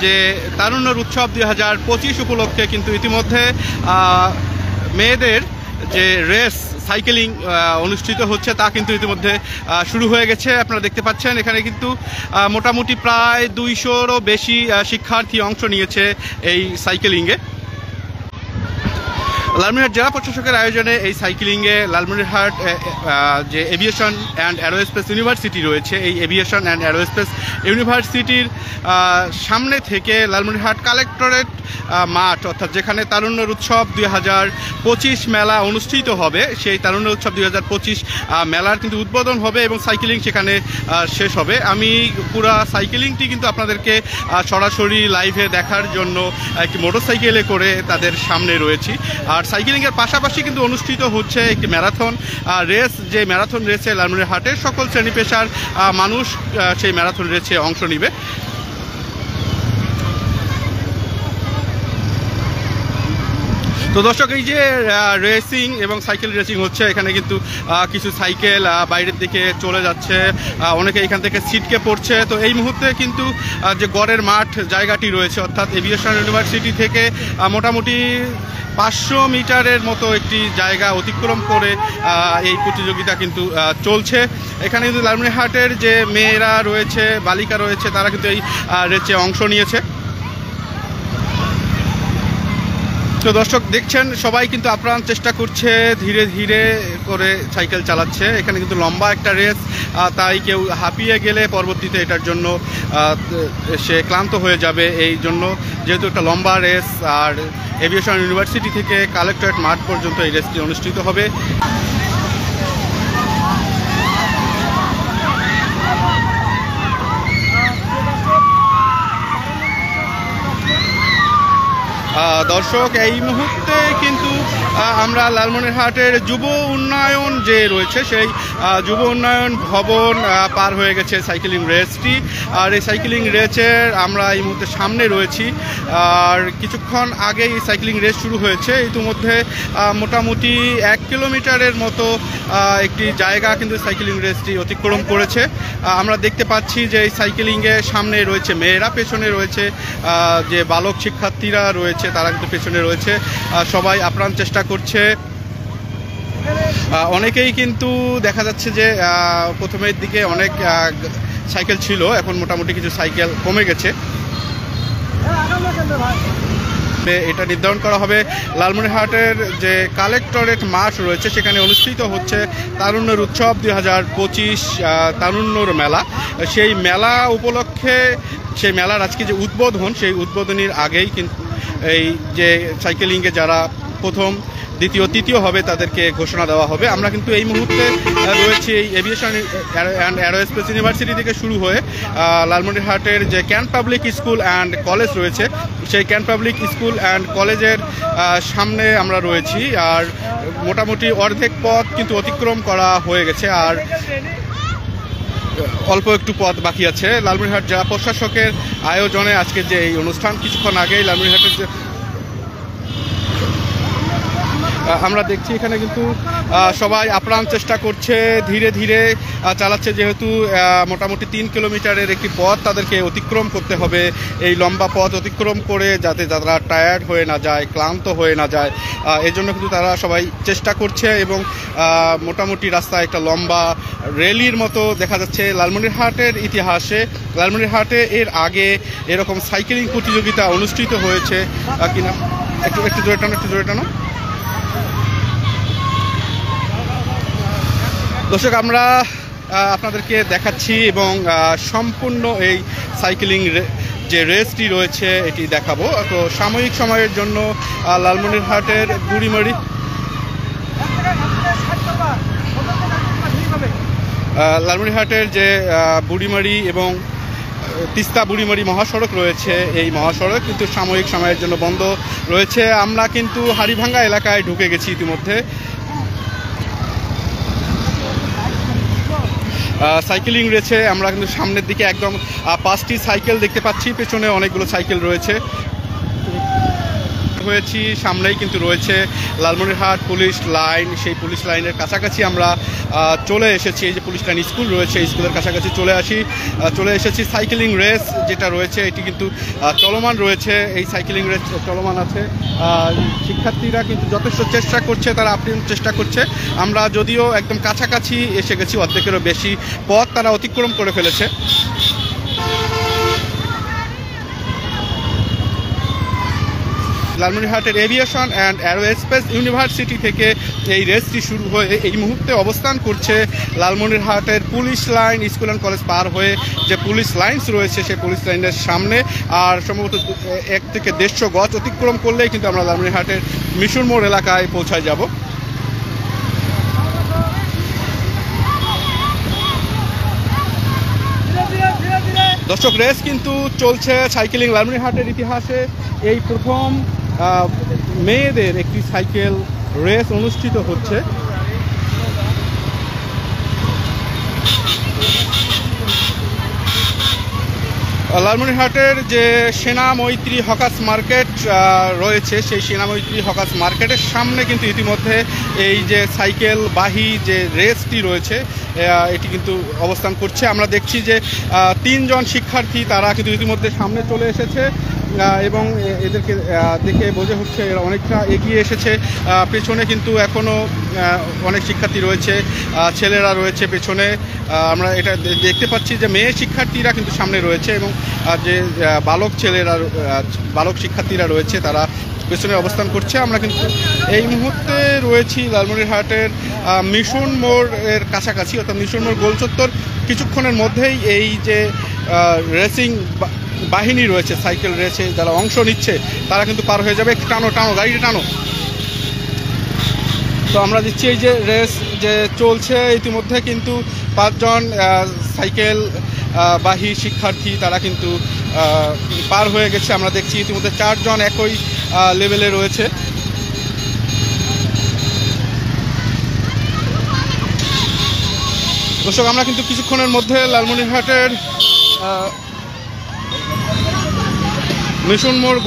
যে তারুণ্যের উৎসব 2025 উপলক্ষে কিন্তু ইতিমধ্যে মেয়েদের যে রেস সাইকেলিং অনুষ্ঠিত হচ্ছে তা কিন্তু ইতিমধ্যে শুরু হয়ে গেছে। আপনারা দেখতে পাচ্ছেন এখানে কিন্তু মোটামুটি প্রায় 200-রও বেশি শিক্ষার্থী অংশ নিয়েছে এই সাইকেলিংয়ে। লালমনিরহাট জেলা প্রশাসকের আয়োজনে এই সাইকেলিংয়ে লালমনিরহাট যে এভিয়েশন অ্যান্ড অ্যারোস্পেস ইউনিভার্সিটি রয়েছে, এই এভিয়েশন অ্যান্ড অ্যারোস্পেস ইউনিভার্সিটির সামনে থেকে লালমনিরহাট কালেক্টরেট মাঠ, অর্থাৎ যেখানে তারুণ্যের উৎসব 2025 মেলা অনুষ্ঠিত হবে, সেই তারুণ্যের উৎসব 2025 মেলার কিন্তু উদ্বোধন হবে এবং সাইকেলিং সেখানে শেষ হবে। আমি পুরা সাইকেলিংটি কিন্তু আপনাদেরকে সরাসরি লাইভে দেখার জন্য একটি মোটরসাইকেলে করে তাদের সামনে রয়েছি। আর সাইকেলিংয়ের পাশাপাশি কিন্তু অনুষ্ঠিত হচ্ছে একটি ম্যারাথন রেস, যে ম্যারাথন রেসে লালমনিরহাটের সকল শ্রেণী পেশার মানুষ সেই ম্যারাথন রেসে অংশ নেবে। তো দর্শক, এই যে রেসিং এবং সাইকেল রেসিং হচ্ছে, এখানে কিন্তু কিছু সাইকেল বাইরের দিকে চলে যাচ্ছে, অনেকে এখান থেকে ছিটকে পড়ছে। তো এই মুহূর্তে কিন্তু যে গড়ের মাঠ জায়গাটি রয়েছে, অর্থাৎ এভিয়েশন ইউনিভার্সিটি থেকে মোটামুটি 500 মিটারের মতো একটি জায়গা অতিক্রম করে এই প্রতিযোগিতা কিন্তু চলছে। এখানে কিন্তু লালমনিরহাটের যে মেয়েরা রয়েছে, বালিকা রয়েছে, তারা কিন্তু এই রেসে অংশ নিয়েছে। তো দর্শক দেখছেন, সবাই কিন্তু আপ্রাণ চেষ্টা করছে, ধীরে ধীরে করে সাইকেল চালাচ্ছে। এখানে কিন্তু লম্বা একটা রেস, তাই কেউ হাঁপিয়ে গেলে পরবর্তীতে এটার জন্য সে ক্লান্ত হয়ে যাবে। এই জন্য যেহেতু একটা লম্বা রেস, আর এভিয়েশন ইউনিভার্সিটি থেকে কালেক্টরেট মাঠ পর্যন্ত এই রেসটি অনুষ্ঠিত হবে। দর্শক, এই মুহূর্তে কিন্তু আমরা লালমনিরহাটের যুব উন্নয়ন যে রয়েছে, সেই যুব উন্নয়ন ভবন পার হয়ে গেছে সাইকেলিং রেসটি। আর এই সাইকেলিং রেসের আমরা এই মুহূর্তে সামনে রয়েছি। আর কিছুক্ষণ আগে এই সাইকেলিং রেস শুরু হয়েছে। ইতিমধ্যে মোটামুটি 1 কিলোমিটারের মতো একটি জায়গা কিন্তু সাইকেলিং রেসটি অতিক্রম করেছে। আমরা দেখতে পাচ্ছি যে এই সাইকেলিংয়ের সামনে রয়েছে মেয়েরা, পেছনে রয়েছে যে বালক শিক্ষার্থীরা রয়েছে, তারা কিন্তু পেছনে রয়েছে। সবাই আপ্রাণ চেষ্টা করছে। অনেকেই কিন্তু দেখা যাচ্ছে যে প্রথমের দিকে অনেক সাইকেল ছিল, এখন মোটামুটি কিছু সাইকেল কমে গেছে। এটা নির্ধারণ করা হবে লালমনিরহাটের যে কালেক্টরেট মাঠ রয়েছে, সেখানে অনুষ্ঠিত হচ্ছে তারুণ্যের উৎসব 2025 তারুণ্যর মেলা। সেই মেলা উপলক্ষে, সেই মেলার আজকে যে উদ্বোধন, সেই উদ্বোধনীর আগেই কিন্তু এই যে সাইকেলিংয়ে যারা প্রথম, দ্বিতীয়, তৃতীয় হবে তাদেরকে ঘোষণা দেওয়া হবে। আমরা কিন্তু এই মুহূর্তে রয়েছে এই এভিয়েশন অ্যান্ড অ্যারোস্পেস ইউনিভার্সিটি থেকে শুরু হয়ে লালমনিরহাটের যে can't public school and college রয়েছে, সেই ক্যান্ট পাবলিক স্কুল অ্যান্ড কলেজের সামনে আমরা রয়েছি। আর মোটামুটি অর্ধেক পথ কিন্তু অতিক্রম করা হয়ে গেছে, আর অল্প একটু পথ বাকি আছে। লালমনিরহাট জেলা প্রশাসকের আয়োজনে আজকে যে এই অনুষ্ঠান, কিছুক্ষণ আগেই লালমনিরহাটের যে আমরা দেখছি এখানে কিন্তু সবাই আপ্রাণ চেষ্টা করছে, ধীরে ধীরে চালাচ্ছে। যেহেতু মোটামুটি 3 কিলোমিটারের একটি পথ তাদেরকে অতিক্রম করতে হবে। এই লম্বা পথ অতিক্রম করে যাতে তারা টায়ার্ড হয়ে না যায়, ক্লান্ত হয়ে না যায়, এই জন্য কিন্তু তারা সবাই চেষ্টা করছে। এবং মোটামুটি রাস্তায় একটা লম্বা র্যালির মতো দেখা যাচ্ছে। লালমনিরহাটের ইতিহাসে, লালমনিরহাটে এর আগে এরকম সাইকেলিং প্রতিযোগিতা অনুষ্ঠিত হয়েছে কিনা, একটু জোরে টানো, একটু জোরে টানো। দর্শক, আমরা আপনাদেরকে দেখাচ্ছি এবং সম্পূর্ণ এই সাইকেলিং যে রেসটি রয়েছে এটি দেখাবো। তো সাময়িক সময়ের জন্য লালমনিরহাটের বুড়িমারি, লালমনিরহাটের যে বুড়িমারি এবং তিস্তা বুড়িমারি মহাসড়ক রয়েছে, এই মহাসড়ক কিন্তু সাময়িক সময়ের জন্য বন্ধ রয়েছে। আমরা কিন্তু হাড়িভাঙ্গা এলাকায় ঢুকে গেছি ইতিমধ্যে। সাইকেলিং রয়েছে, আমরা কিন্তু সামনের দিকে একদম 5টি সাইকেল দেখতে পাচ্ছি, পেছনে অনেকগুলো সাইকেল রয়েছে। হয়েছি সামনেই কিন্তু রয়েছে লালমনিরহাট পুলিশ লাইন। সেই পুলিশ লাইনের কাছাকাছি আমরা চলে এসেছি। এই যে পুলিশ লাইন স্কুল রয়েছে, স্কুলের কাছাকাছি চলে এসেছি। সাইকেলিং রেস যেটা রয়েছে এটি কিন্তু চলমান রয়েছে। এই সাইকেলিং রেস চলমান আছে। শিক্ষার্থীরা কিন্তু যথেষ্ট চেষ্টা করছে, তারা আপ্রাণ চেষ্টা করছে। আমরা যদিও একদম কাছাকাছি এসে গেছি, অর্ধেকেরও বেশি পথ তারা অতিক্রম করে ফেলেছে। লালমনিরহাটের এভিয়েশন অ্যান্ড অ্যারোস্পেস ইউনিভার্সিটি থেকে এই রেসটি শুরু হয়ে এই মুহূর্তে অবস্থান করছে লালমনিরহাটের police line school and college পার হয়ে যে পুলিশ লাইনস রয়েছে সেই পুলিশ লাইনের সামনে। আর সম্ভবত 1 থেকে 150 গজ অতিক্রম করলেই কিন্তু আমরা লালমনিরহাটের মিশন মোড় এলাকায় পৌঁছায় যাব। দর্শক, রেস কিন্তু চলছে সাইকেলিং। লালমনিরহাটের ইতিহাসে এই প্রথম মেয়েদের একটি সাইকেল রেস অনুষ্ঠিত হচ্ছে। লালমনিরহাটের যে সেনা মৈত্রী হকার্স মার্কেট রয়েছে সেই সেনা মৈত্রী হকার্স মার্কেটের সামনে কিন্তু ইতিমধ্যে এই যে সাইকেল বাহী যে রেসটি রয়েছে এটি কিন্তু অবস্থান করছে। আমরা দেখছি যে 3 জন শিক্ষার্থী তারা কিন্তু ইতিমধ্যে সামনে চলে এসেছে এবং এদেরকে দেখে বোঝা হচ্ছে এরা অনেকটা এগিয়ে এসেছে। পেছনে কিন্তু এখনও অনেক শিক্ষার্থী রয়েছে, ছেলেরা রয়েছে পেছনে। আমরা এটা দেখতে পাচ্ছি যে মেয়ে শিক্ষার্থীরা কিন্তু সামনে রয়েছে এবং যে বালক শিক্ষার্থীরা রয়েছে তারা পেছনে অবস্থান করছে। আমরা কিন্তু এই মুহূর্তে রয়েছি লালমনিরহাটের মিশন মোড়ের কাছাকাছি, অর্থাৎ মিশন মোড় গোল চত্বর। কিছুক্ষণের মধ্যেই এই যে রেসিং বাহিনী রয়েছে, সাইকেল রেসে যারা অংশ নিচ্ছে তারা কিন্তু পার হয়ে যাবে। টানো গাড়িটা টানো। তো আমরা দিচ্ছি এই যে রেস যে চলছে, ইতিমধ্যে কিন্তু 5 জন সাইকেল বাহী শিক্ষার্থী তারা কিন্তু পার হয়ে গেছে। আমরা দেখছি ইতিমধ্যে 4 জন একই লেভেলে রয়েছে। দর্শক, আমরা কিন্তু কিছুক্ষণের মধ্যে লালমনিরহাটের মিশন মোড়